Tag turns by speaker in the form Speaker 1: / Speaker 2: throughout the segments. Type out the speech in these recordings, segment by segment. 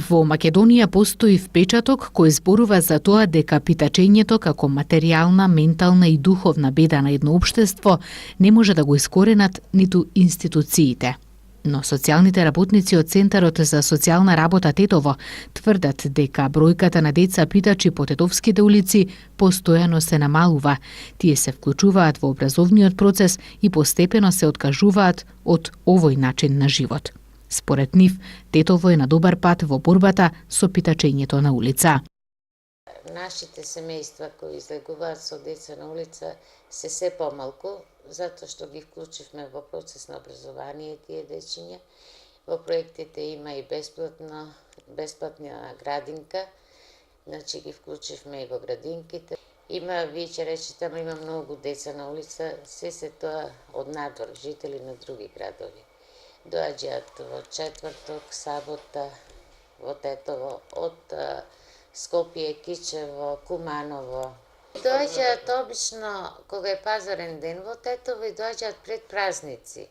Speaker 1: Во Македонија постои впечаток кој зборува за тоа дека питачењето како материјална, ментална и духовна беда на едно општество не може да го искоренат ниту институциите. Но социјалните работници од Центарот за социјална работа Тетово тврдат дека бројката на деца питачи по тетовските улици постојано се намалува. Тие се вклучуваат во образовниот процес и постепено се откажуваат од овој начин на живот. Според нив, Тетово е на добар пат во борбата со питачењето на улица.
Speaker 2: Нашите семејства кои излегуваат со деца на улица се помалку, затоа што ги вклучивме во процес на образование тие дечиња. Во проектите има и бесплатна градинка, значи ги вклучивме и во градинките. Има, вие ќе речете, има многу деца на улица, се тоа од надвор, жители на други градови. Доаѓаат во четврток, сабота, во Тетово, од Скопје, Кичево, Куманово. Доаѓаат обично кога е пазарен ден во Тетово и доаѓаат пред празници.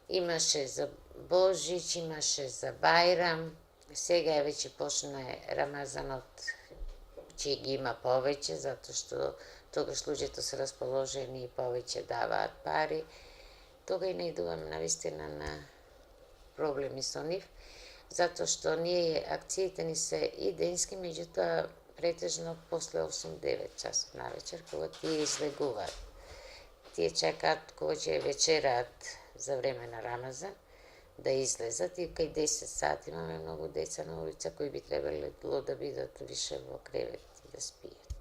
Speaker 2: Имаше за Божич, имаше за Бајрам, сега е веќе почна Рамазанот, че ги има повеќе, затоа што тогаш луѓето се расположени и повеќе даваат пари. Тога и најдуваме навистина на проблеми со нив, затоа што ние акциите ни се и денски, меѓутоа претежно после 8-9 часот на вечер, кога тие излегуваат. Тие чекаат кога ќе вечераат за време на Рамазан, да излезат и кај 10 сати имаме многу деца на улица кои би требало да бидат више во кревет и да спијат.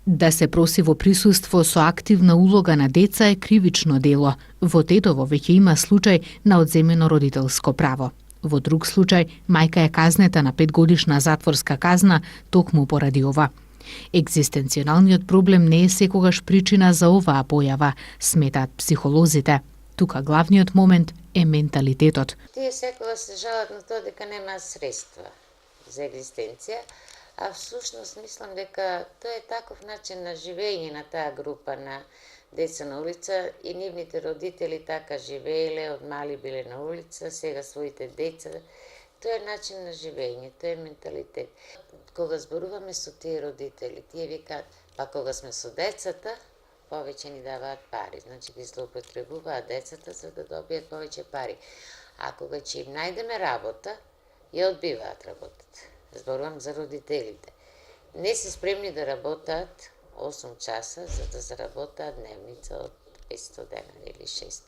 Speaker 1: Да се проси во присуство со активна улога на деца е кривично дело. Во Тетово веќе има случај на одземено родителско право. Во друг случај, мајка е казнета на 5-годишна затворска казна токму поради ова. Екзистенционалниот проблем не е секогаш причина за оваа појава, сметаат психолозите. Тука главниот момент е менталитетот.
Speaker 2: Тие секогаш се жалат на тоа дека немаат средства за екзистенција, а всушност мислам дека тоа е таков начин на живење на таа група на деца на улица и нивните родители така живееле, од мали биле на улица, сега своите деца. Тоа е начин на живење, тоа е менталитет. Кога зборуваме со тие родители, тие викаат, па кога сме со децата, повеќе ни даваат пари. Значи ги злоупотребуваат децата за да добијат повеќе пари. А кога ќе им најдеме работа, ја одбиваат работата. Зборувам за родителите. Не се спремни да работат 8 часа, за да заработаат дневница од 500 денари или 600.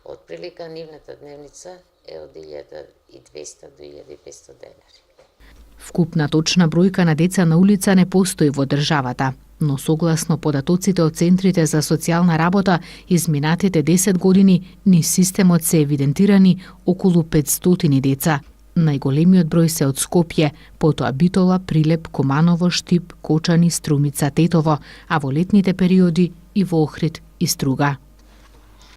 Speaker 2: Од прилика нивната дневница е од 1200 до 1500 денари.
Speaker 1: Вкупна точна бројка на деца на улица не постои во државата, но согласно податоците од центрите за социјална работа, изминатите 10 години низ системот се евидентирани околу 500 деца. Најголемиот број се од Скопје, потоа Битола, Прилеп, Куманово, Штип, Кочани, Струмица, Тетово, а во летните периоди и во Охрид и Струга.